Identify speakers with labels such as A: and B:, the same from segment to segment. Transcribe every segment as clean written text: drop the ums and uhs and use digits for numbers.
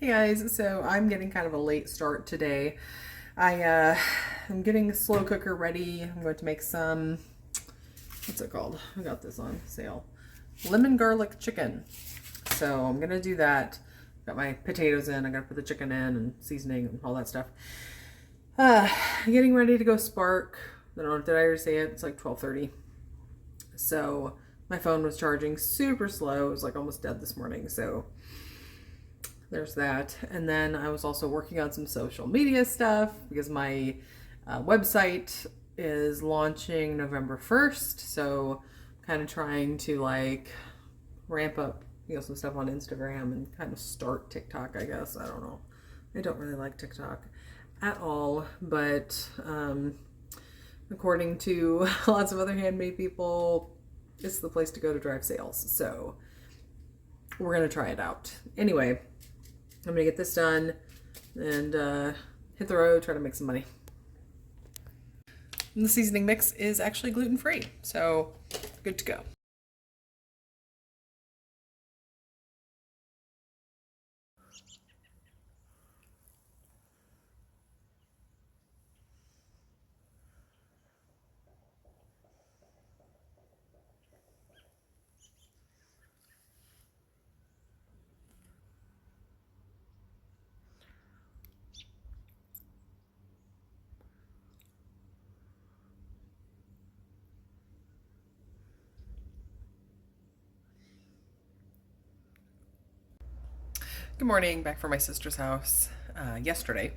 A: Hey guys, so I'm getting kind of a late start today. I'm getting a slow cooker ready. I'm going to make some, what's it called? I got this on sale. Lemon garlic chicken. So I'm gonna do that. Got my potatoes in, I gotta put the chicken in and seasoning and all that stuff. Getting ready to go spark. I don't know, did I already say it? It's like 12:30. So my phone was charging super slow. It was like almost dead this morning. So there's that. And then I was also working on some social media stuff because my website is launching November 1st. So kind of trying to like ramp up, some stuff on Instagram and kind of start TikTok, I guess. I don't know. I don't really like TikTok at all, but according to lots of other handmade people, it's the place to go to drive sales. So we're going to try it out. Anyway, I'm going to get this done and hit the road, try to make some money. And the seasoning mix is actually gluten-free, so good to go. Good morning, back from my sister's house yesterday.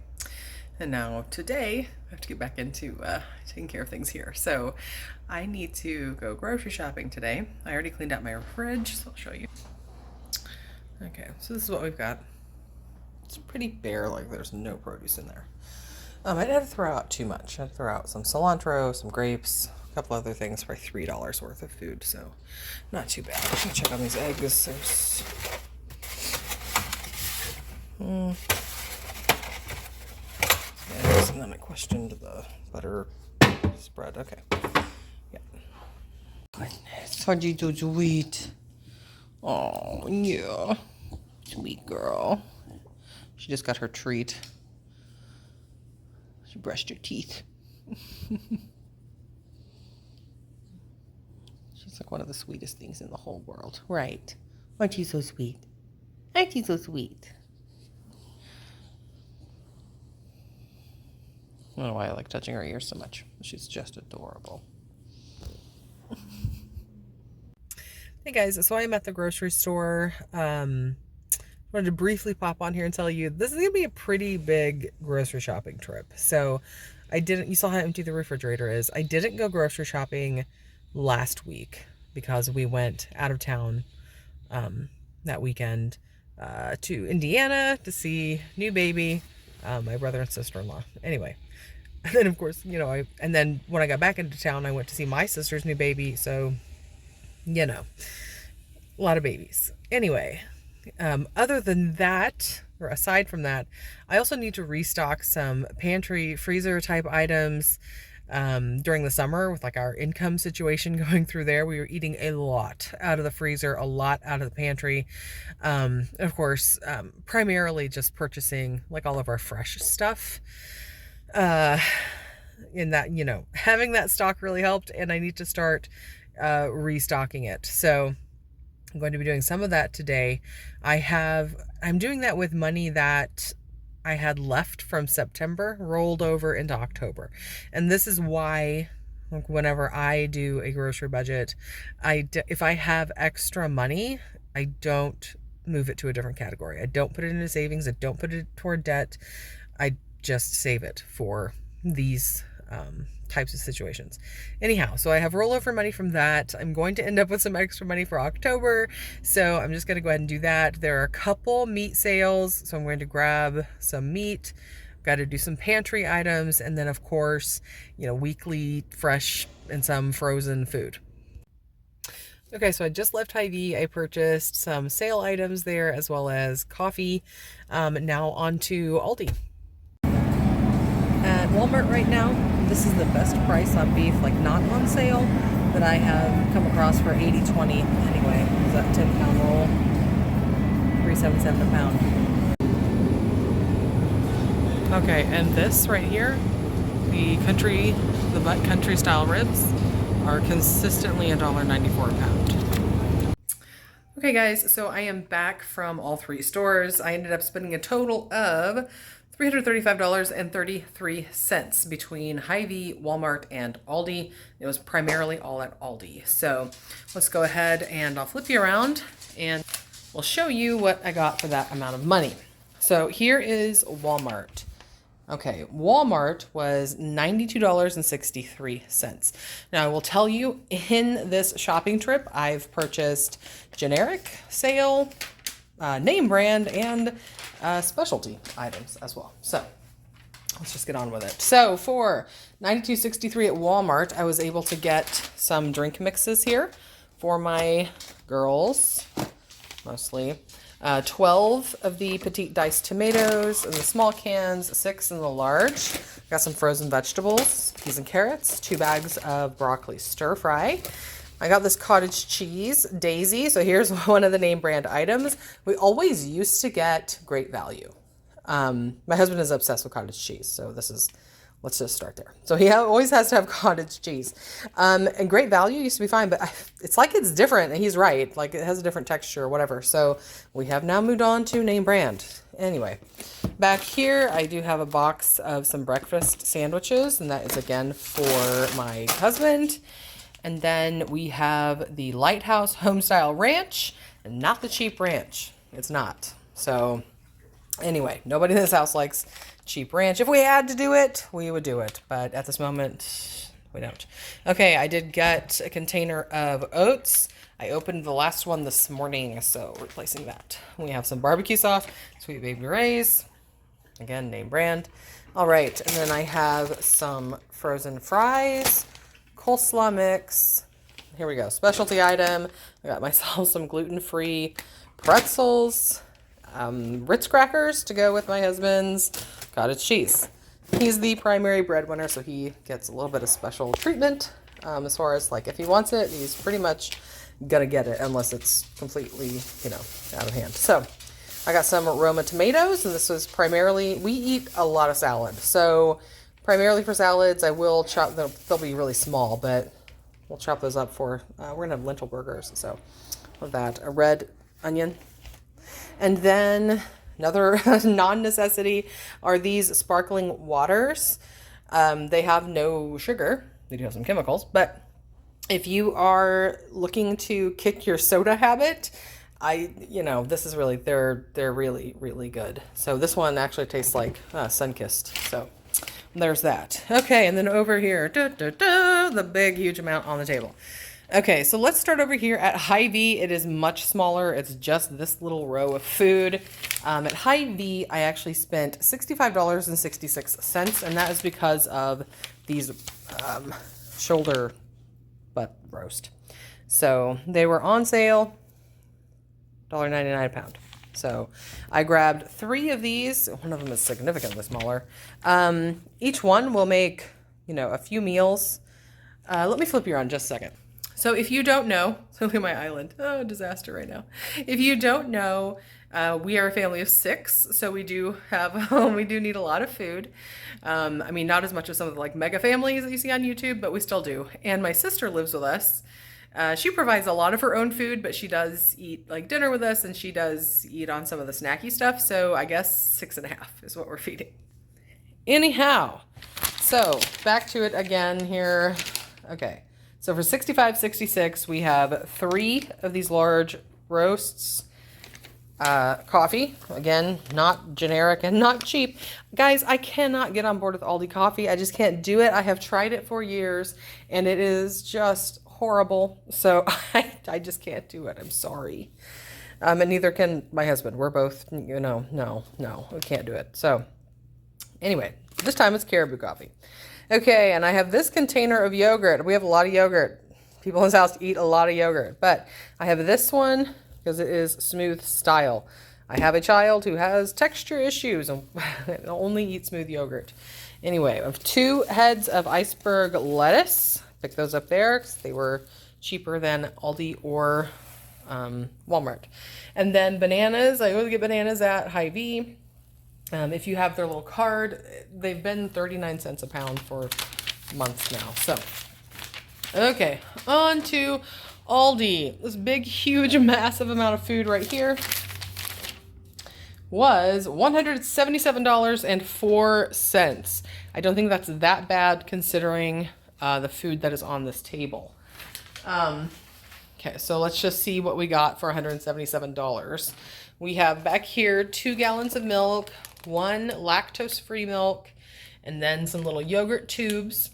A: And now today, I have to get back into taking care of things here. So I need to go grocery shopping today. I already cleaned out my fridge, so I'll show you. Okay, so this is what we've got. It's pretty bare, like there's no produce in there. I didn't have to throw out too much. I had to throw out some cilantro, some grapes, a couple other things for $3 worth of food, so not too bad. I'm gonna check on these eggs. There's and then I questioned the butter spread. Okay. Yeah. Goodness. How'd you do, sweet? Oh, yeah. Sweet girl. She just got her treat. She brushed her teeth. She's like one of the sweetest things in the whole world. Right. Aren't you so sweet? Aren't you so sweet? I don't know why I like touching her ears so much. She's just adorable. Hey guys, so I'm at the grocery store. I wanted to briefly pop on here and tell you this is gonna be a pretty big grocery shopping trip. So you saw how empty the refrigerator is. I didn't go grocery shopping last week because we went out of town that weekend to Indiana to see new baby, my brother and sister-in-law. Anyway. And then, of course, and then when I got back into town, I went to see my sister's new baby. So, a lot of babies. Anyway, other than that, or aside from that, I also need to restock some pantry freezer type items during the summer with like our income situation going through there. We were eating a lot out of the freezer, a lot out of the pantry. Of course, primarily just purchasing like all of our fresh stuff. In that, having that stock really helped, and I need to start restocking it. So I'm going to be doing some of that today. I'm doing that with money that I had left from September rolled over into October. And this is why, like, whenever I do a grocery budget, if I have extra money, I don't move it to a different category. I don't put it into savings. I don't put it toward debt. I just save it for these types of situations. Anyhow, so I have rollover money from that. I'm going to end up with some extra money for October, so I'm just going to go ahead and do that. There are a couple meat sales, so I'm going to grab some meat. Got to do some pantry items, and then of course, weekly fresh and some frozen food. Okay, so I just left Hy-Vee. I purchased some sale items there as well as coffee. Now on to Aldi. At Walmart right now, this is the best price on beef, like not on sale, that I have come across for 80-20 anyway. Is that 10-pound roll? $3.77 a pound. Okay, and this right here, the butt country style ribs are consistently $1.94 a pound. Okay guys, so I am back from all three stores. I ended up spending a total of $335.33 between Hy-Vee, Walmart, and Aldi. It was primarily all at Aldi. So let's go ahead and I'll flip you around and we'll show you what I got for that amount of money. So here is Walmart. Okay, Walmart was $92.63. Now, I will tell you, in this shopping trip, I've purchased generic, sale, name brand, and specialty items as well. So, let's just get on with it. So, for $92.63 at Walmart, I was able to get some drink mixes here for my girls, mostly. 12 of the petite diced tomatoes in the small cans, 6 in the large. Got some frozen vegetables, peas and carrots, 2 bags of broccoli stir fry. I got this cottage cheese, Daisy. So here's one of the name brand items. We always used to get Great Value. My husband is obsessed with cottage cheese, so let's just start there. So he always has to have cottage cheese. And Great Value used to be fine, but it's like it's different, and he's right. Like it has a different texture or whatever. So we have now moved on to name brand. Anyway, back here I do have a box of some breakfast sandwiches, and that is again for my husband. And then we have the Lighthouse Homestyle Ranch, and not the cheap ranch. It's not. So anyway, nobody in this house likes cheap ranch. If we had to do it, we would do it. But at this moment, we don't. Okay, I did get a container of oats. I opened the last one this morning, so replacing that. We have some barbecue sauce, Sweet Baby Ray's. Again, name brand. All right, and then I have some frozen fries, coleslaw mix. Here we go, specialty item. I got myself some gluten-free pretzels, Ritz crackers to go with my husband's cottage cheese. He's the primary breadwinner, so he gets a little bit of special treatment. As far as like if he wants it, he's pretty much gonna get it unless it's completely, out of hand. So I got some Roma tomatoes, and this was primarily, we eat a lot of salad. So primarily for salads, I will chop them. They'll be really small, but we'll chop those up for, we're gonna have lentil burgers. So with that, a red onion. And then another non-necessity are these sparkling waters. They have no sugar. They do have some chemicals, but if you are looking to kick your soda habit, this is really, they're really, really good. So this one actually tastes like Sunkissed. So there's that. Okay, and then over here, the big, huge amount on the table. Okay, so let's start over here at Hy-Vee. It is much smaller. It's just this little row of food. At Hy-Vee, I actually spent $65.66, and that is because of these shoulder butt roast. So they were on sale, $1.99 a pound. So I grabbed 3 of these. One of them is significantly smaller. Each one will make, a few meals. Let me flip you around just a second. So if you don't know, look at my island. Oh, disaster right now. If you don't know, we are a family of 6, so we do need a lot of food. Not as much as some of the like mega families that you see on YouTube, but we still do. And my sister lives with us. She provides a lot of her own food, but she does eat like dinner with us, and she does eat on some of the snacky stuff. So I guess 6.5 is what we're feeding. Anyhow, so back to it again here. Okay. So for $65.66, we have 3 of these large roasts. Coffee, again, not generic and not cheap. Guys, I cannot get on board with Aldi coffee. I just can't do it. I have tried it for years, and it is just horrible. So I just can't do it. I'm sorry. And neither can my husband. We're both, no, we can't do it. So anyway, this time it's Caribou coffee. Okay, and I have this container of yogurt. We have a lot of yogurt. People in this house eat a lot of yogurt. But I have this one because it is smooth style. I have a child who has texture issues and only eat smooth yogurt. Anyway, I have 2 heads of iceberg lettuce. Pick those up there because they were cheaper than Aldi or Walmart. And then bananas. I always get bananas at Hy-Vee. If you have their little card, they've been 39 cents a pound for months now. So, okay, on to Aldi. This big, huge, massive amount of food right here was $177.04. I don't think that's that bad considering the food that is on this table. Okay, so let's just see what we got for $177. We have back here 2 gallons of milk, 1 lactose-free milk, and then some little yogurt tubes,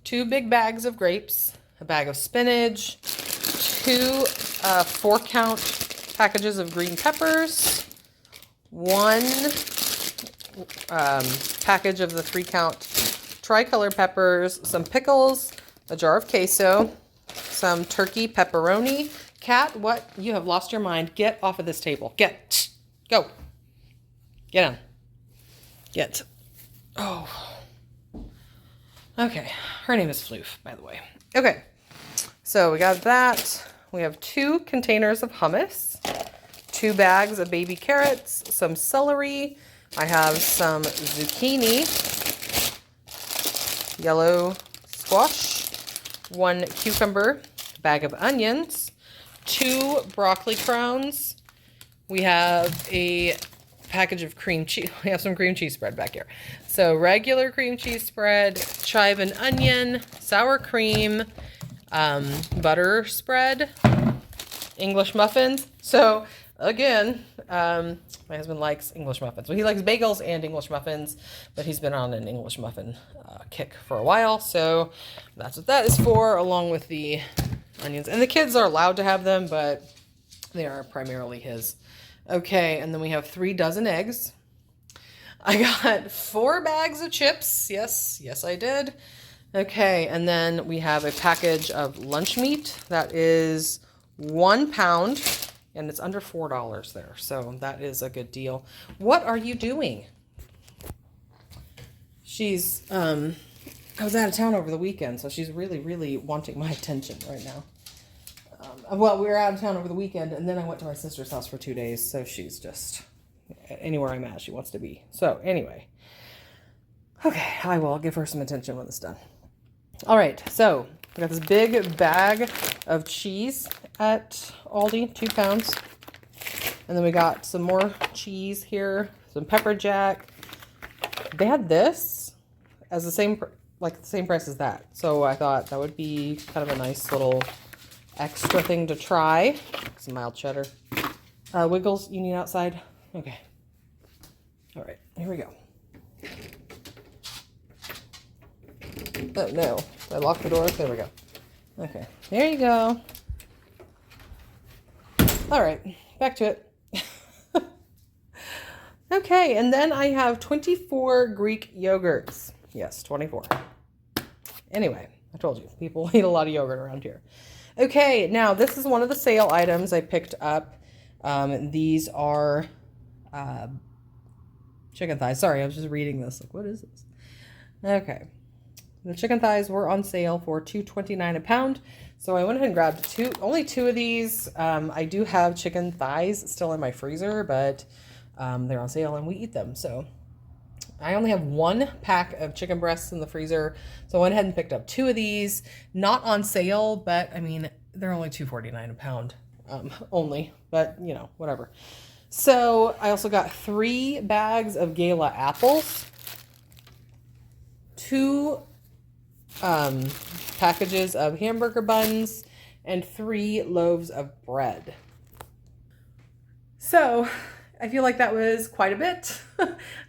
A: 2 big bags of grapes, a bag of spinach, 2 4-count packages of green peppers, 1 package of the 3-count tricolor peppers, some pickles, a jar of queso, some turkey pepperoni. Cat, what? You have lost your mind. Get off of this table. Get. Go. Get on. Get. Oh. Okay. Her name is Floof, by the way. Okay. So we got that. We have 2 containers of hummus, 2 bags of baby carrots, some celery. I have some zucchini, yellow squash, 1 cucumber, a bag of onions, 2 broccoli crowns. We have a package of cream cheese. We have some cream cheese spread back here. So regular cream cheese spread, chive and onion, sour cream, butter spread, English muffins. So again, my husband likes English muffins. Well, he likes bagels and English muffins, but he's been on an English muffin kick for a while. So that's what that is for, along with the onions. And the kids are allowed to have them, but they are primarily his. Okay, and then we have 3 dozen eggs. I got 4 bags of chips. Yes, I did. Okay, and then we have a package of lunch meat. That is 1 pound, and it's under $4 there. So that is a good deal. What are you doing? She's, I was out of town over the weekend, so she's really, really wanting my attention right now. Well, we were out of town over the weekend, and then I went to my sister's house for 2 days, so she's just anywhere I'm at, she wants to be. So anyway, okay, I will give her some attention when it's done. All right, so we got this big bag of cheese at Aldi, 2 pounds. And then we got some more cheese here, some pepper jack. They had this as the same price as that. So I thought that would be kind of a nice little extra thing to try. Some mild cheddar. Wiggles, you need outside? Okay. All right, here we go. Oh, no. Did I lock the door? There we go. Okay, there you go. All right, back to it. Okay, and then I have 24 Greek yogurts. Yes, 24. Anyway, I told you, people eat a lot of yogurt around here. Okay, now this is one of the sale items I picked up. These are chicken thighs. Sorry, I was just reading this. Like, what is this? Okay. The chicken thighs were on sale for $2.29 a pound. So I went ahead and grabbed only 2 of these. I do have chicken thighs still in my freezer, but they're on sale and we eat them. So I only have 1 pack of chicken breasts in the freezer. So I went ahead and picked up 2 of these. Not on sale, but I mean, they're only $2.49 a pound only, but you know, whatever. So I also got 3 bags of Gala apples, 2 packages of hamburger buns, and 3 loaves of bread. So I feel like that was quite a bit.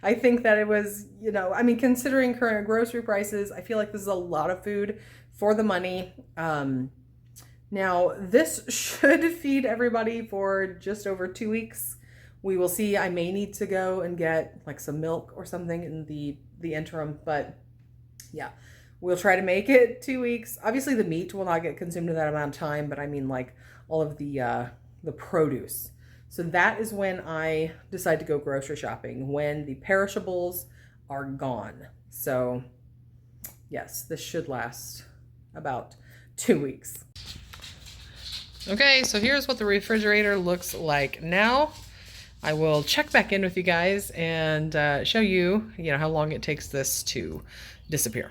A: I think that it was, you know, I mean, considering current grocery prices, I feel like this is a lot of food for the money. Now, this should feed everybody for just over 2 weeks. We will see. I may need to go and get like some milk or something in the interim, but yeah, we'll try to make it 2 weeks. Obviously, the meat will not get consumed in that amount of time, but I mean like all of the produce. So that is when I decide to go grocery shopping, when the perishables are gone. So yes, this should last about 2 weeks. Okay, so here's what the refrigerator looks like now. I will check back in with you guys and show you, how long it takes this to disappear.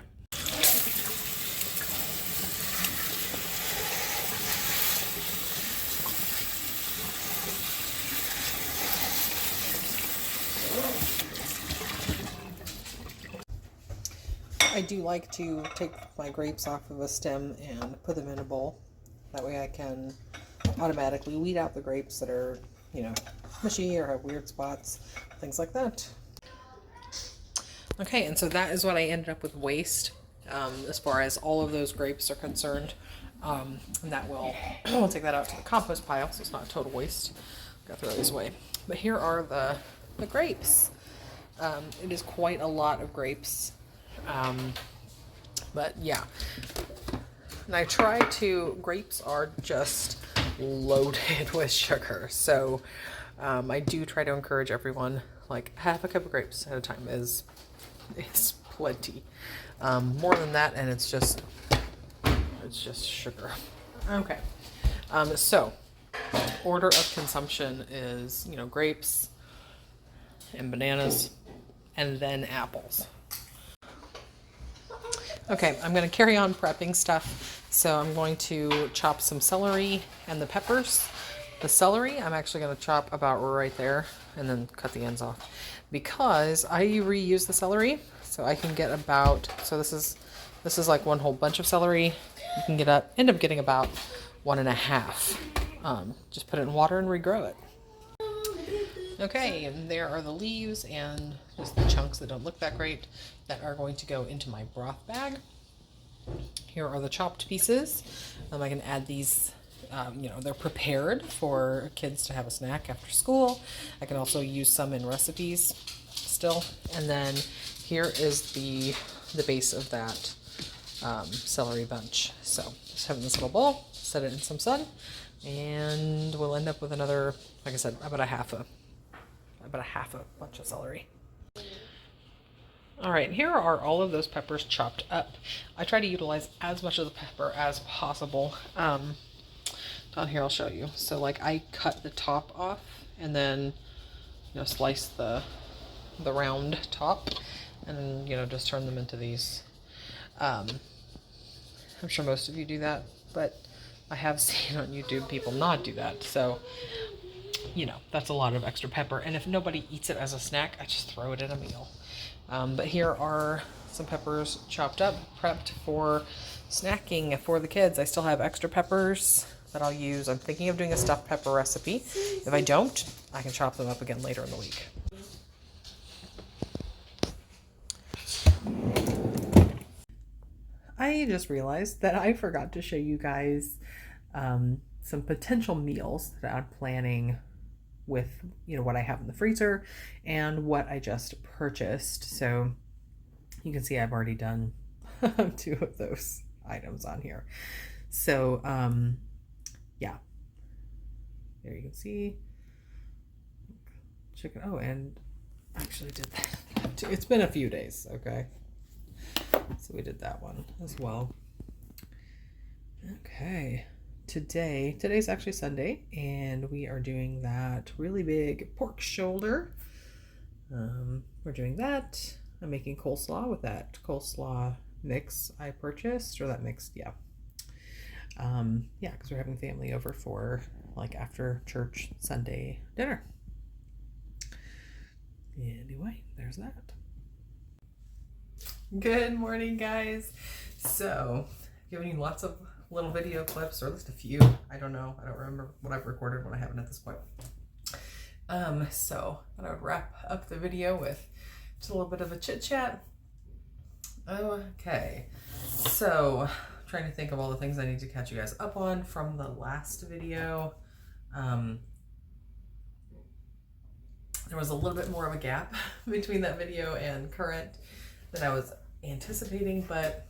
A: I do like to take my grapes off of a stem and put them in a bowl. That way I can automatically weed out the grapes that are, mushy or have weird spots, things like that. Okay, and so that is what I ended up with waste as far as all of those grapes are concerned. And that we'll take that out to the compost pile, so it's not a total waste. Gotta throw these away. But here are the grapes. It is quite a lot of grapes. But yeah, and I try to, grapes are just loaded with sugar. So I do try to encourage everyone, like half a cup of grapes at a time is plenty. More than that, and it's just sugar. Okay. So order of consumption is, grapes and bananas and then apples. Okay, I'm going to carry on prepping stuff. So I'm going to chop some celery and the peppers. The celery, I'm actually going to chop about right there and then cut the ends off because I reuse the celery. So I can get about, so this is like one whole bunch of celery. You can end up getting about 1.5. Just put it in water and regrow it. Okay, and there are the leaves and just the chunks that don't look that great that are going to go into my broth bag. Here are the chopped pieces. I can add these, they're prepared for kids to have a snack after school. I can also use some in recipes still. And then here is the base of that celery bunch. So just have it in this little bowl, set it in some sun, and we'll end up with another, like I said, about a half a bunch of celery. All right, here are all of those peppers chopped up. I try to utilize as much of the pepper as possible. Down here, I'll show you. So like I cut the top off and then, slice the round top and, just turn them into these. I'm sure most of you do that, but I have seen on YouTube people not do that. So, that's a lot of extra pepper. And if nobody eats it as a snack, I just throw it in a meal. But here are some peppers chopped up, prepped for snacking for the kids. I still have extra peppers that I'll use. I'm thinking of doing a stuffed pepper recipe. If I don't, I can chop them up again later in the week. I just realized that I forgot to show you guys some potential meals that I'm planning with, what I have in the freezer and what I just purchased. So you can see I've already done 2 of those items on here. So, yeah, there you can see chicken. Oh, and I actually did that too. It's been a few days. Okay. So we did that one as well. Okay. Today's actually Sunday, and we are doing that really big pork shoulder. We're doing that. I'm making coleslaw with that coleslaw mix I purchased, or that mix, yeah. Yeah, because we're having family over for like after church Sunday dinner. Anyway, there's that. Good morning, guys. So, giving you lots of little video clips, or at least a few. I don't know. I don't remember what I've recorded, what I haven't at this point. So I would wrap up the video with just a little bit of a chit chat. Okay. So trying to think of all the things I need to catch you guys up on from the last video. There was a little bit more of a gap between that video and current than I was anticipating, but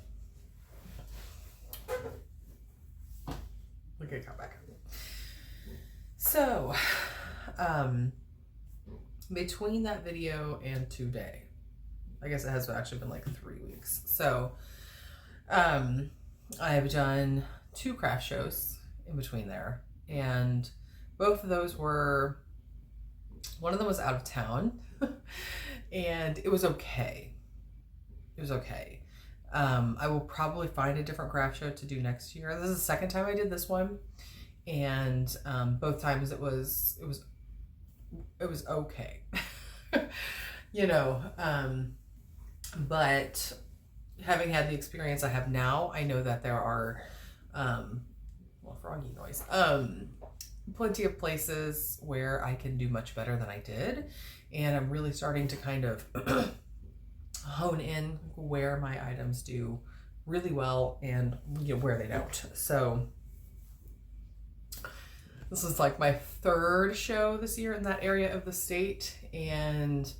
A: look, I got back. So, between that video and today, I guess it has actually been like 3 weeks. So, I've done 2 craft shows in between there, and both of those were One of them was out of town, and it was okay. It was okay. I will probably find a different craft show to do next year. This is the second time I did this one, and both times it was okay. You know, but having had the experience I have now, I know that there are, well, froggy noise, plenty of places where I can do much better than I did. And I'm really starting to kind of hone in where my items do really well and, you know, where they don't. So this is like my third show this year in that area of the state, and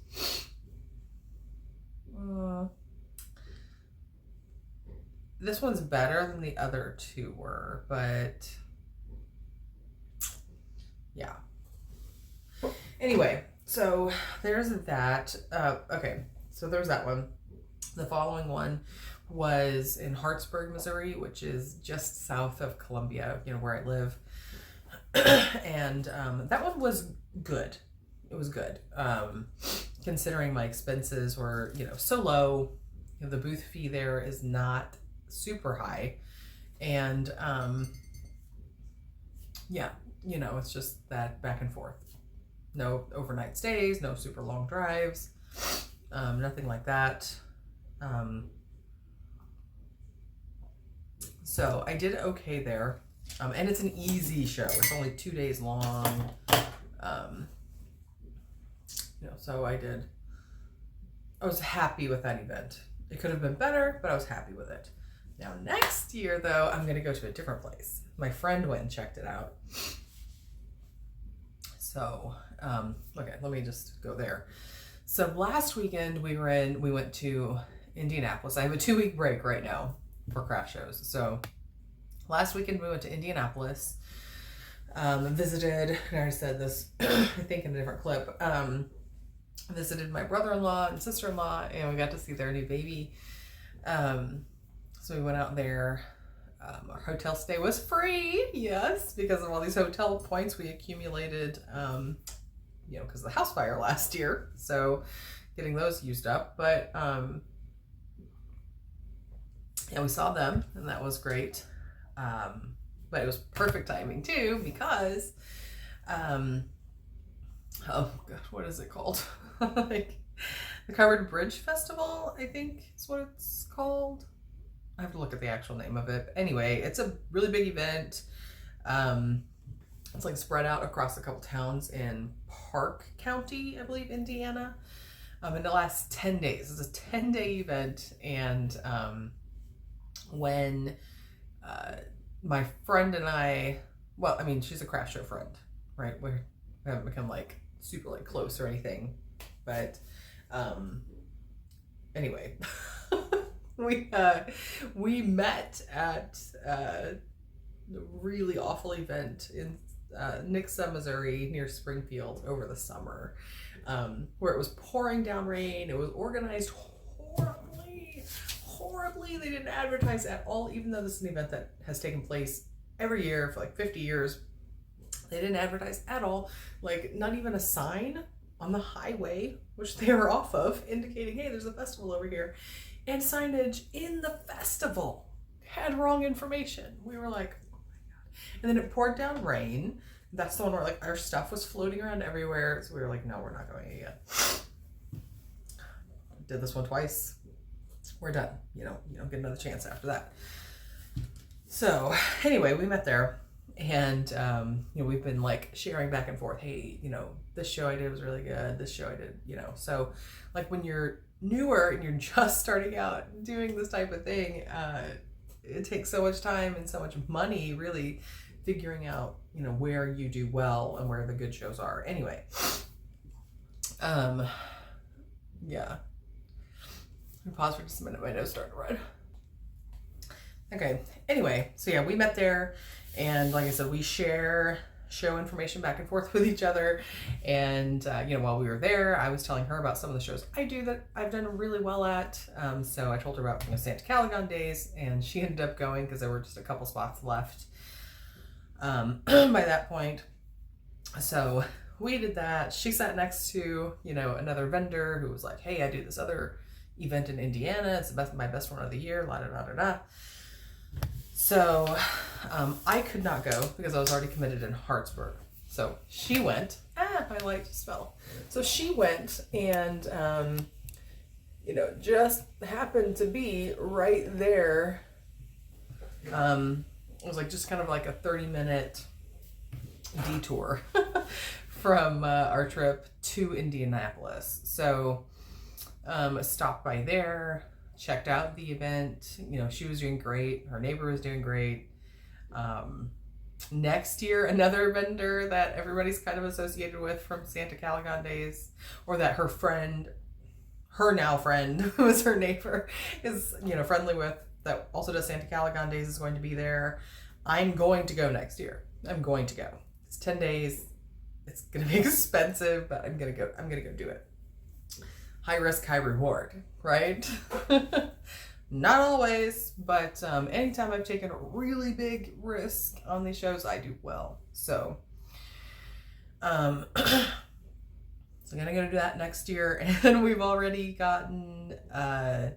A: this one's better than the other two were, but yeah. Anyway, so there's that. Okay, so there's that one. The following one was in Hartsburg, Missouri, which is just south of Columbia, you know, where I live. And that one was good. It was good. Considering my expenses were, you know, so low. You know, the booth fee there is not super high. And yeah, you know, it's just that back and forth. No overnight stays, no super long drives, nothing like that. So I did okay there. And it's an easy show. It's only 2 days long. You know, so I was happy with that event. It could have been better, but I was happy with it. Now next year though, I'm gonna go to a different place. My friend went and checked it out. So, okay, let me just go there. So last weekend we went to Indianapolis. I have a 2-week break right now for craft shows. So last weekend we went to Indianapolis, visited, and I already said this, I think in a different clip, visited my brother-in-law and sister-in-law, and we got to see their new baby. So we went out there. Our hotel stay was free, yes, because of all these hotel points we accumulated, you know, because of the house fire last year. So getting those used up. But yeah, we saw them, and that was great. But it was perfect timing too, because oh gosh, what is it called? Like the Covered Bridge Festival, I think is what it's called. I have to look at the actual name of it. But anyway, it's a really big event. It's like spread out across a couple towns in Park County, I believe, Indiana. And it lasts 10 days. It's a 10-day event. And when my friend and I, well, I mean, she's a craft show friend, right? We haven't become like super like close or anything. But anyway, we met at a really awful event in Nixa, Missouri, near Springfield over the summer, where it was pouring down rain. It was organized horribly. They didn't advertise at all, even though this is an event that has taken place every year for like 50 years. They didn't advertise at all, like not even a sign on the highway, which they were off of, indicating, hey, there's a festival over here. And signage in the festival had wrong information. We were like, oh my God. And then it poured down rain. That's the one where like our stuff was floating around everywhere. So we were like, no, we're not going yet. Did this one twice. We're done. You don't get another chance after that. So anyway, we met there, and you know, we've been like sharing back and forth. Hey, you know, this show I did was really good. This show I did, you know. So like when you're newer and you're just starting out doing this type of thing, it takes so much time and so much money really figuring out, you know, where you do well and where the good shows are. Anyway, yeah. Pause for just a minute. My nose started to run. Okay. Anyway, so yeah, we met there, and like I said, we share show information back and forth with each other. And you know, while we were there, I was telling her about some of the shows I do that I've done really well at. So I told her about, you know, Santa Caligon days, and she ended up going because there were just a couple spots left by that point. So we did that. She sat next to, another vendor who was like, hey, I do this other event in Indiana. It's my best one of the year, la da da da da. So I could not go because I was already committed in Hartsburg. So she went. My light just fell. So she went and, just happened to be right there. It was like just kind of like a 30-minute detour from our trip to Indianapolis. So stopped by there, checked out the event. She was doing great. Her neighbor was doing great. Next year, another vendor that everybody's kind of associated with from Santa Calagon days, or that her now friend, who is her neighbor, is, friendly with, that also does Santa Calagon days, is going to be there. I'm going to go next year. I'm going to go. It's 10 days. It's going to be expensive, but I'm going to go. I'm going to go do it. High risk, high reward, right? Not always, but anytime I've taken a really big risk on these shows, I do well. So, I'm gonna go do that next year, and we've already gotten, I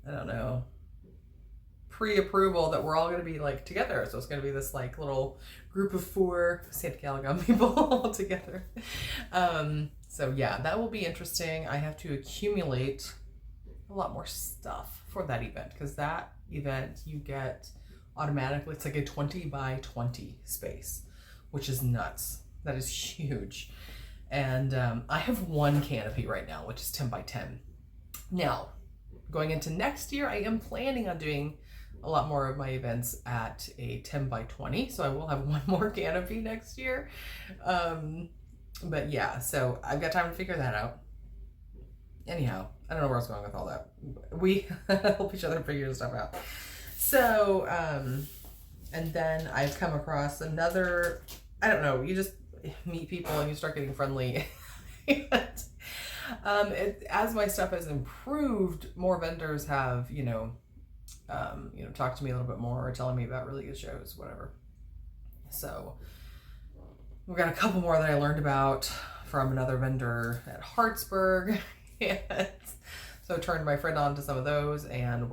A: don't know, pre-approval that we're all gonna be like together. So it's gonna be this like little group of 4 Santa Calagon people all together. So yeah, that will be interesting. I have to accumulate a lot more stuff for that event, because that event you get automatically, it's like a 20 by 20 space, which is nuts. That is huge. And I have 1 canopy right now, which is 10 by 10. Now, going into next year, I am planning on doing a lot more of my events at a 10 by 20. So I will have 1 more canopy next year. But yeah, so I've got time to figure that out. Anyhow, I don't know where I was going with all that. We help each other figure stuff out. So, and then I've come across another, I don't know, you just meet people and you start getting friendly. As my stuff has improved, more vendors have, talked to me a little bit more, or telling me about really good shows, whatever. So we've got a couple more that I learned about from another vendor at Hartsburg. And so I turned my friend on to some of those, and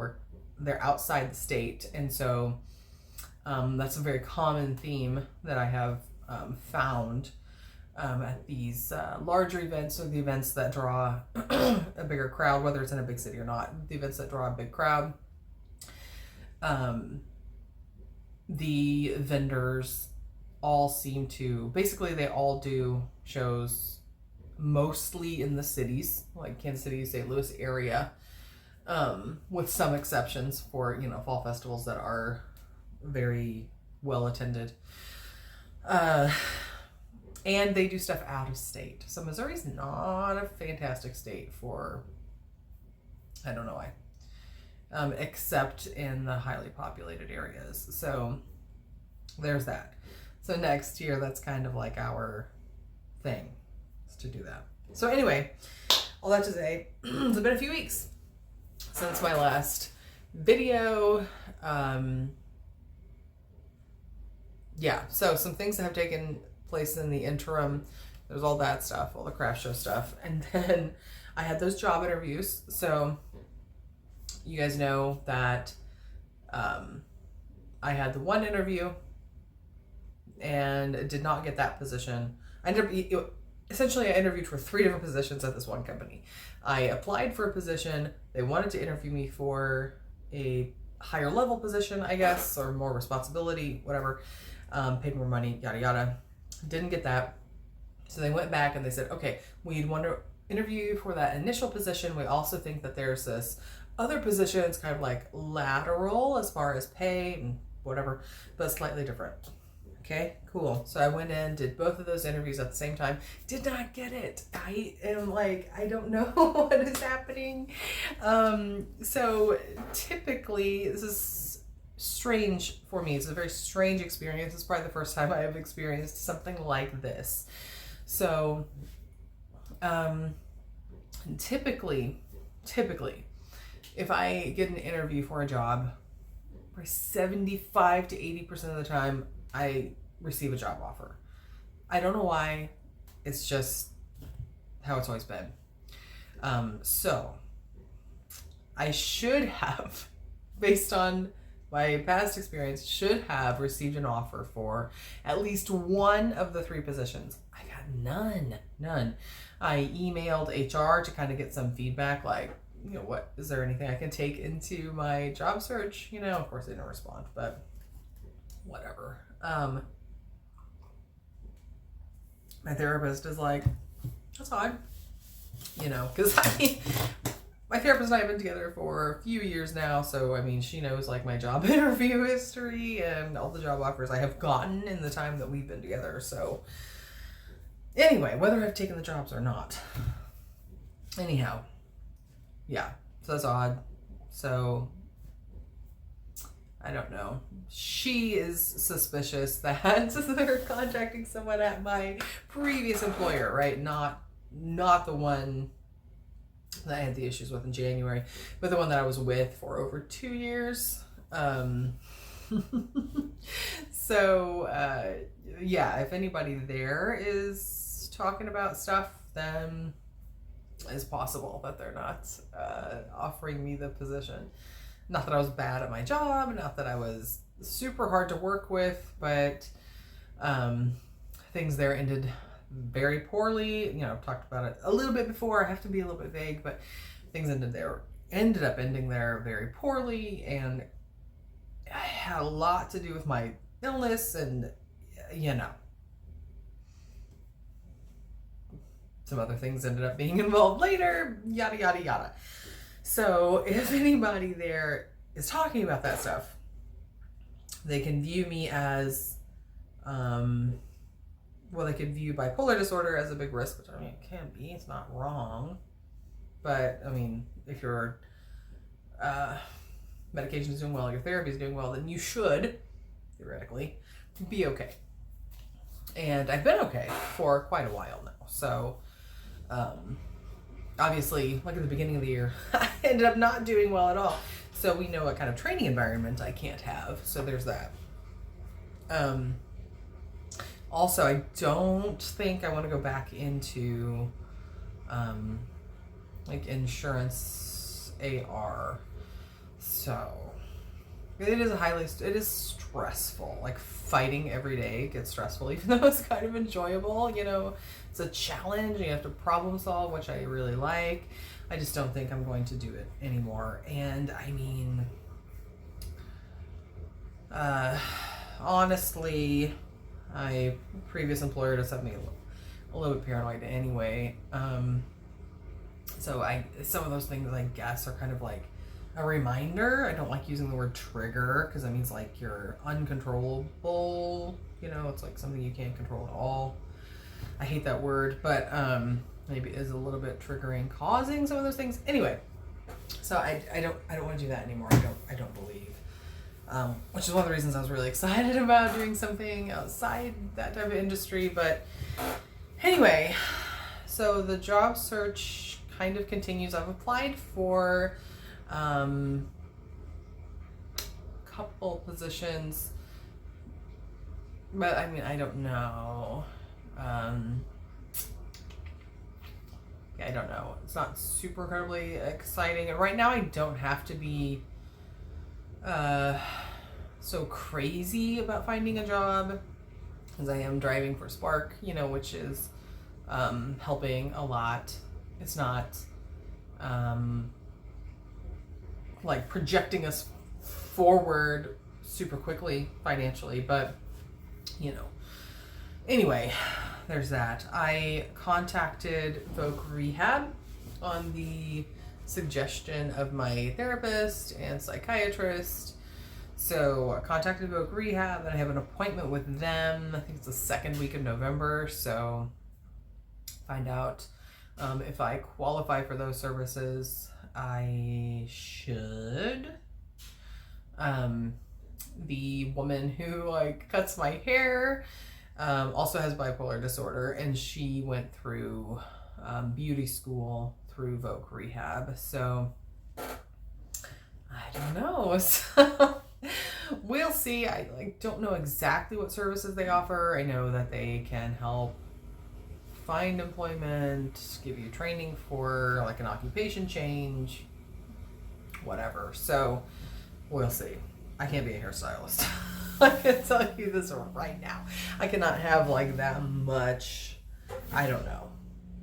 A: they're outside the state. And so that's a very common theme that I have found at these larger events, or the events that draw a bigger crowd, whether it's in a big city or not. The events that draw a big crowd, the vendors all seem to, basically they all do shows mostly in the cities, like Kansas City, St. Louis area, with some exceptions for, fall festivals that are very well attended. And they do stuff out of state. So Missouri's not a fantastic state for, I don't know why, except in the highly populated areas. So there's that. So next year, that's kind of like our thing, is to do that. So anyway, all that to say, it's been a few weeks since my last video. Yeah, so some things that have taken place in the interim. There's all that stuff, all the craft show stuff. And then I had those job interviews. So you guys know that I had the one interview and did not get that position. I interviewed for 3 different positions at this one company. I applied for a position. They wanted to interview me for a higher level position, I guess, or more responsibility, whatever. Paid more money, yada yada. Didn't get that. So they went back and they said, okay, we'd want to interview you for that initial position. We also think that there's this other position. It's kind of like lateral as far as pay and whatever, but slightly different. Okay, cool. So I went in, did both of those interviews at the same time. Did not get it. I am like, I don't know what is happening. So typically, this is strange for me. It's a very strange experience. It's probably the first time I have experienced something like this. So typically, if I get an interview for a job, probably 75 to 80% of the time, I receive a job offer. I don't know why. It's just how it's always been. So I should have, based on my past experience, should have received an offer for at least one of the 3 positions. I got none. I emailed HR to kind of get some feedback, like, what, is there anything I can take into my job search? Of course they didn't respond, but whatever. My therapist is like, that's odd, because my therapist and I have been together for a few years now, so she knows like my job interview history and all the job offers I have gotten in the time that we've been together. So anyway, whether I've taken the jobs or not. Anyhow, yeah, so that's odd. So I don't know. She is suspicious that they're contacting someone at my previous employer, right? Not the one that I had the issues with in January, but the one that I was with for over 2 years. So yeah, if anybody there is talking about stuff, then it's possible that they're not offering me the position. Not that I was bad at my job, not that I was super hard to work with, but things there ended very poorly. I've talked about it a little bit before. I have to be a little bit vague, but things ended up ending there very poorly, and it had a lot to do with my illness, and some other things ended up being involved later, yada yada yada. So if anybody there is talking about that stuff, they can view me as they could view bipolar disorder as a big risk, which it can't be. It's not wrong. But if your medication is doing well, your therapy is doing well, then you should, theoretically, be okay. And I've been okay for quite a while now. So obviously, like at the beginning of the year, I ended up not doing well at all. So we know what kind of training environment I can't have. So there's that. Also, I don't think I want to go back into like insurance AR. So it is stressful. Like fighting every day gets stressful, even though it's kind of enjoyable. It's a challenge. You have to problem solve, which I really like. I just don't think I'm going to do it anymore. And honestly, my previous employer just had me a little bit paranoid anyway. So some of those things, I guess, are kind of like a reminder. I don't like using the word trigger because that means like you're uncontrollable. It's like something you can't control at all. I hate that word, but maybe it is a little bit triggering, causing some of those things. Anyway, so I don't want to do that anymore. I don't believe. Which is one of the reasons I was really excited about doing something outside that type of industry. But anyway, so the job search kind of continues. I've applied for a couple positions, but I don't know. I don't know. It's not super incredibly exciting. And right now I don't have to be so crazy about finding a job, because I am driving for Spark, which is helping a lot. It's not like projecting us forward super quickly financially, but anyway, there's that. I contacted Voc Rehab on the suggestion of my therapist and psychiatrist. So I contacted Voc Rehab, and I have an appointment with them. I think it's the second week of November. So find out if I qualify for those services. I should. The woman who cuts my hair also has bipolar disorder, and she went through beauty school through Voc Rehab. So I don't know. So we'll see. I don't know exactly what services they offer. I know that they can help find employment, give you training for like an occupation change, whatever. So we'll see. I can't be a hairstylist. I can tell you this right now. I cannot have like that much. I don't know.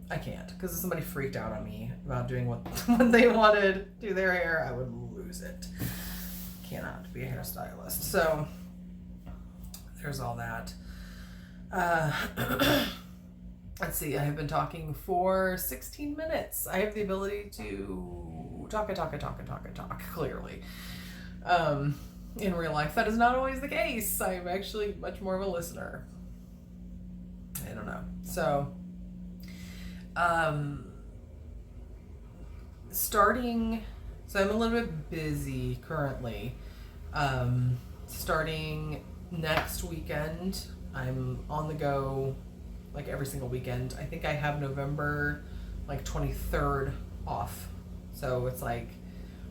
A: I can't, because if somebody freaked out on me about doing what they wanted to do their hair, I would lose it. Cannot be a hairstylist. So there's all that. Let's see. I have been talking for 16 minutes. I have the ability to talk, clearly. In real life, that is not always the case. I'm actually much more of a listener. I don't know. So, so I'm a little bit busy currently. Starting next weekend, I'm on the go like every single weekend. I think I have November like 23rd off. So it's like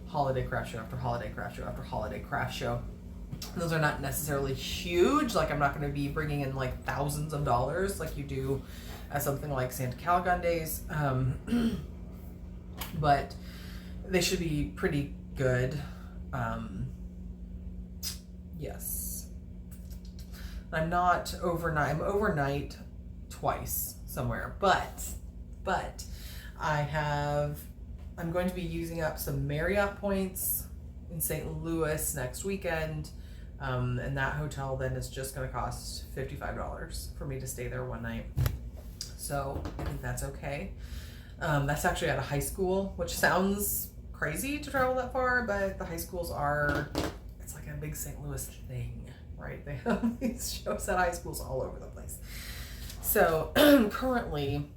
A: holiday craft show after holiday craft show after holiday craft show. Those are not necessarily huge. Like I'm not going to be bringing in like thousands of dollars like you do at something like Santa Caligon Days. But they should be pretty good. Yes. I'm not overnight. I'm overnight twice somewhere, but I'm going to be using up some Marriott points in St. Louis next weekend. And that hotel then is just going to cost $55 for me to stay there one night. So I think that's okay. That's actually at a high school, which sounds crazy to travel that far, but the high schools it's like a big St. Louis thing, right? They have these shows at high schools all over the place. So currently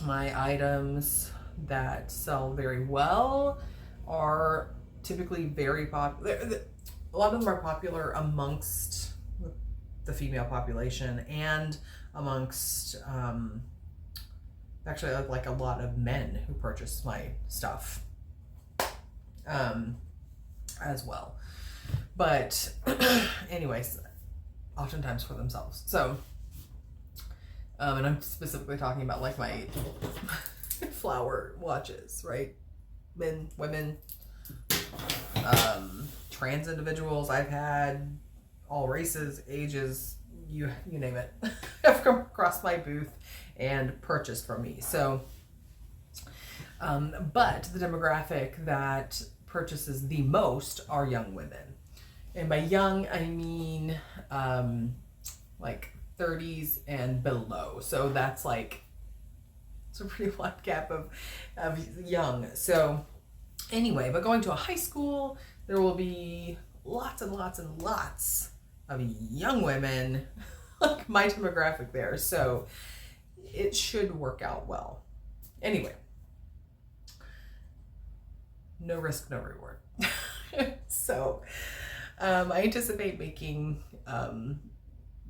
A: my items that sell very well are typically very popular. A lot of them are popular amongst the female population and amongst actually like a lot of men who purchase my stuff as well. But anyways, oftentimes for themselves. So and I'm specifically talking about like my flower watches, right? Men, women, trans individuals. I've had all races, ages, you name it, have come across my booth and purchased from me. So, but the demographic that purchases the most are young women. And by young, I mean like 30s and below. So that's like, it's a pretty wide gap of young. So anyway, but going to a high school, there will be lots and lots and lots of young women, like my demographic there. So it should work out well. Anyway, no risk, no reward. So I anticipate making, I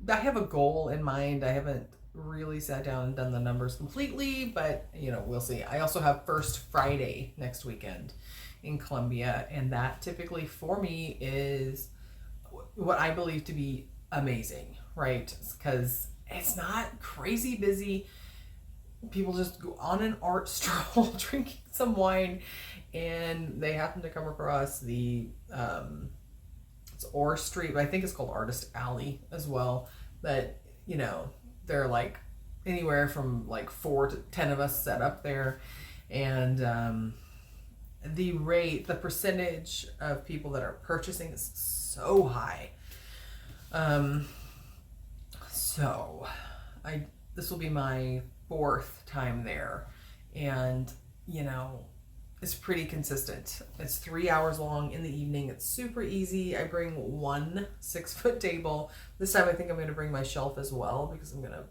A: have a goal in mind. I haven't really sat down and done the numbers completely, but we'll see. I also have First Friday next weekend in Columbia, and that typically for me is what I believe to be amazing, right? Because it's not crazy busy. People just go on an art stroll drinking some wine, and they happen to come across the it's Orr Street, but I think it's called Artist Alley as well. But they're like anywhere from like 4 to 10 of us set up there, and the percentage of people that are purchasing is so high. So this will be my 4th time there, and it's pretty consistent. It's 3 hours long in the evening. It's super easy. I bring one 6-foot table. This time I think I'm going to bring my shelf as well, because I'm going to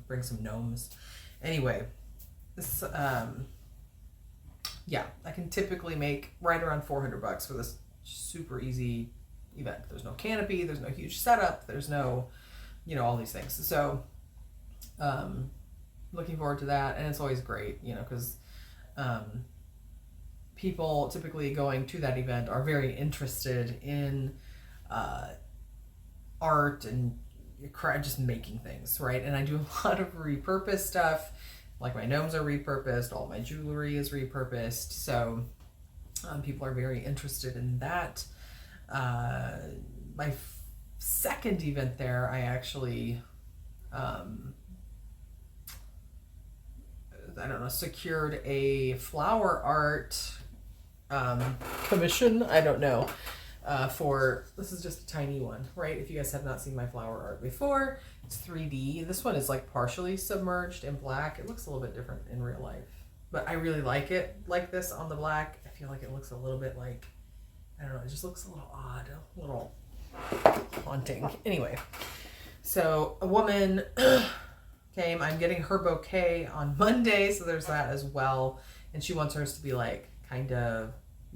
A: bring some gnomes. Anyway, this I can typically make right around $400 for this super easy event. There's no canopy, there's no huge setup, there's no all these things. So looking forward to that, and it's always great, because people typically going to that event are very interested in art and just making things, right? And I do a lot of repurposed stuff. Like my gnomes are repurposed, all my jewelry is repurposed. So people are very interested in that. My second event there, I actually, secured a flower art commission. I don't know. This is just a tiny one, right? If you guys have not seen my flower art before, it's 3D. This one is like partially submerged in black. It looks a little bit different in real life, but I really like it like this on the black. I feel like it looks a little bit like, I don't know, it just looks a little odd, a little haunting. Anyway, so a woman came. I'm getting her bouquet on Monday, so there's that as well. And she wants hers to be like kind of,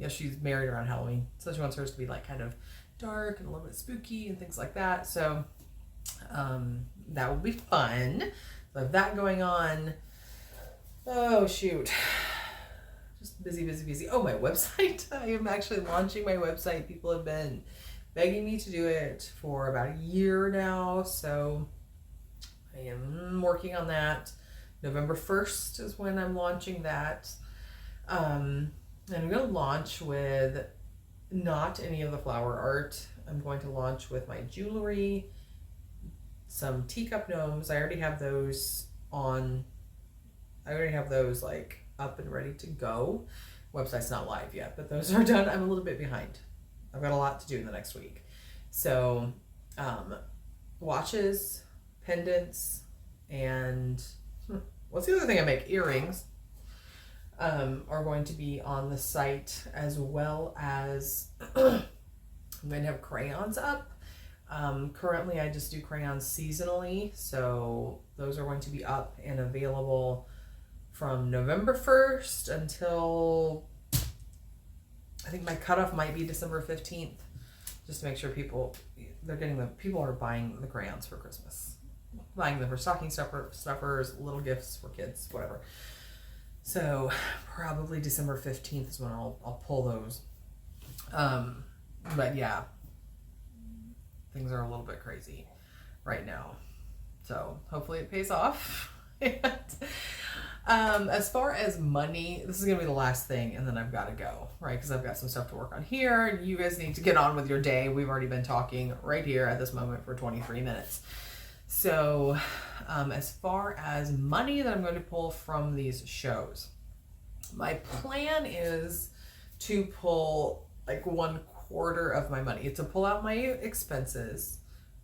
A: she's married around Halloween, so she wants hers to be like kind of dark and a little bit spooky and things like that. So that will be fun. So I have that going on. Oh shoot, just busy. Oh, my website. I am actually launching my website. People have been begging me to do it for about a year now, so I am working on that. November 1st is when I'm launching that. And I'm going to launch with not any of the flower art. I'm going to launch with my jewelry, some teacup gnomes. I already have those like up and ready to go. Website's not live yet, but those are done. I'm a little bit behind. I've got a lot to do in the next week. So, watches, pendants, and what's the other thing I make? Earrings. Are going to be on the site, as well as I'm going to have crayons up. Currently I just do crayons seasonally, so those are going to be up and available from November 1st until, I think my cutoff might be December 15th, just to make sure people are buying the crayons for Christmas, buying them for stocking stuffers, little gifts for kids, whatever. So probably December 15th is when I'll pull those. But yeah, things are a little bit crazy right now. So hopefully it pays off. As far as money, this is going to be the last thing, and then I've got to go, right? Because I've got some stuff to work on here. You guys need to get on with your day. We've already been talking right here at this moment for 23 minutes. So, as far as money that I'm going to pull from these shows, my plan is to pull like 1/4 of my money. To pull out my expenses,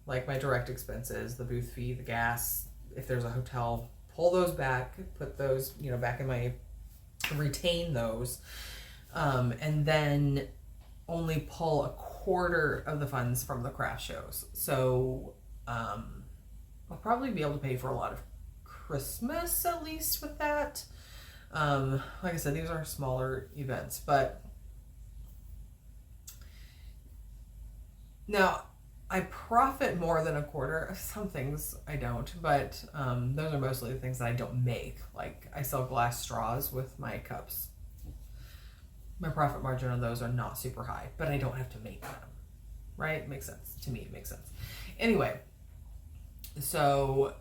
A: like my direct expenses, the booth fee, the gas, if there's a hotel, pull those back, put those, back in my, retain those, and then only pull 1/4 of the funds from the craft shows. So, I'll probably be able to pay for a lot of Christmas, at least, with that. Like I said, these are smaller events, but now I profit more than 1/4. Some things I don't, but those are mostly the things that I don't make. Like I sell glass straws with my cups. My profit margin on those are not super high, but I don't have to make them, right? Makes sense. To me, it makes sense. Anyway, so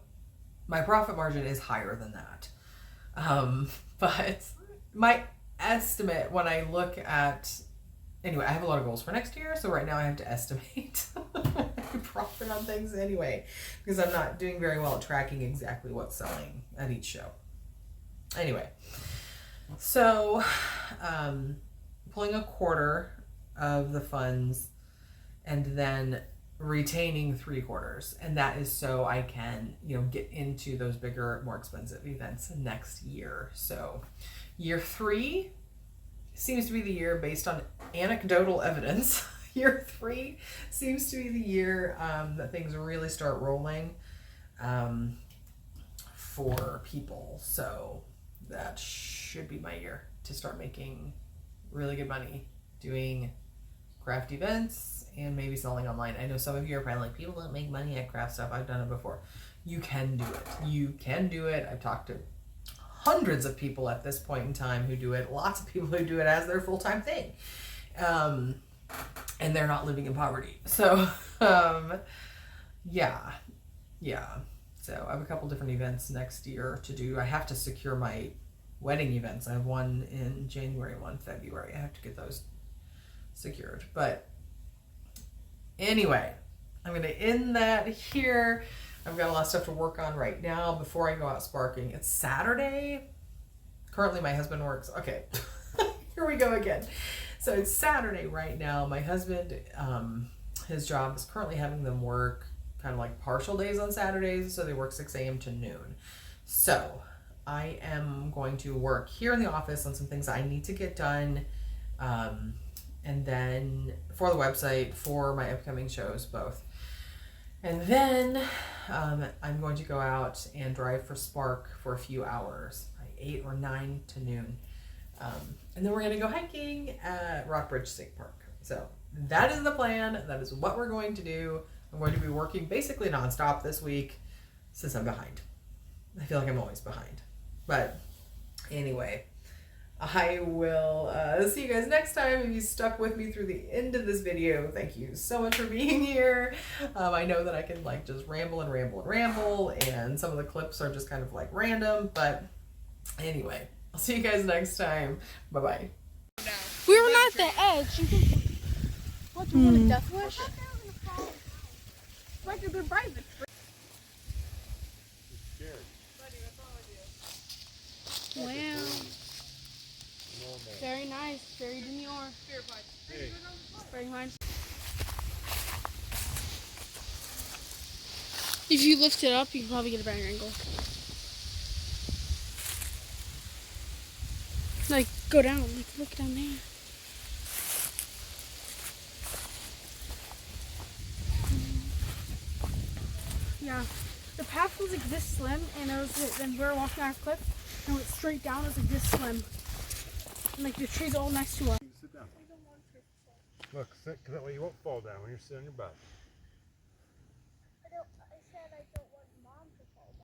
A: my profit margin is higher than that. But my estimate when I look at, anyway, I have a lot of goals for next year. So right now I have to estimate profit on things anyway, because I'm not doing very well at tracking exactly what's selling at each show. Anyway, so, pulling 1/4 of the funds and then retaining 3/4, and that is so I can get into those bigger, more expensive events next year. So year 3 seems to be the year, based on anecdotal evidence, year 3 seems to be the year that things really start rolling for people. So that should be my year to start making really good money doing craft events and maybe selling online. I know some of you are probably like, people don't make money at craft stuff. I've done it before. You can do it. You can do it. I've talked to hundreds of people at this point in time who do it. Lots of people who do it as their full-time thing. And they're not living in poverty. So, yeah. yeah, so I have a couple different events next year to do. I have to secure my wedding events. I have one in January, one February. I have to get those secured. But anyway, I'm going to end that here. I've got a lot of stuff to work on right now before I go out sparking. It's Saturday. Currently, my husband works. Okay, here we go again. So it's Saturday right now. My husband, his job is currently having them work kind of like partial days on Saturdays. So they work 6 a.m. to noon. So I am going to work here in the office on some things I need to get done. And then for the website, for my upcoming shows, both. And then I'm going to go out and drive for Spark for a few hours, like 8 or 9 to noon. And then we're going to go hiking at Rockbridge State Park. So that is the plan. That is what we're going to do. I'm going to be working basically nonstop this week since I'm behind. I feel like I'm always behind. But anyway, I will see you guys next time. If you stuck with me through the end of this video, thank you so much for being here. I know that I can like just ramble and ramble and ramble, and some of the clips are just kind of like random, but anyway, I'll see you guys next time. Bye-bye.
B: We were not at the edge. What, do you want a death wish? Like they're private. Wow. Very nice. Very demure. Very nice. If you lift it up, you can probably get a better angle. Like, go down. Like, look down there. Yeah. The path was like this slim, and it was then we were walking on a cliff, and it went straight down. It was like this slim. And like the trees all next to us.
C: Sit down. Look, sit, 'cause that way you won't fall down when you're sitting on your butt.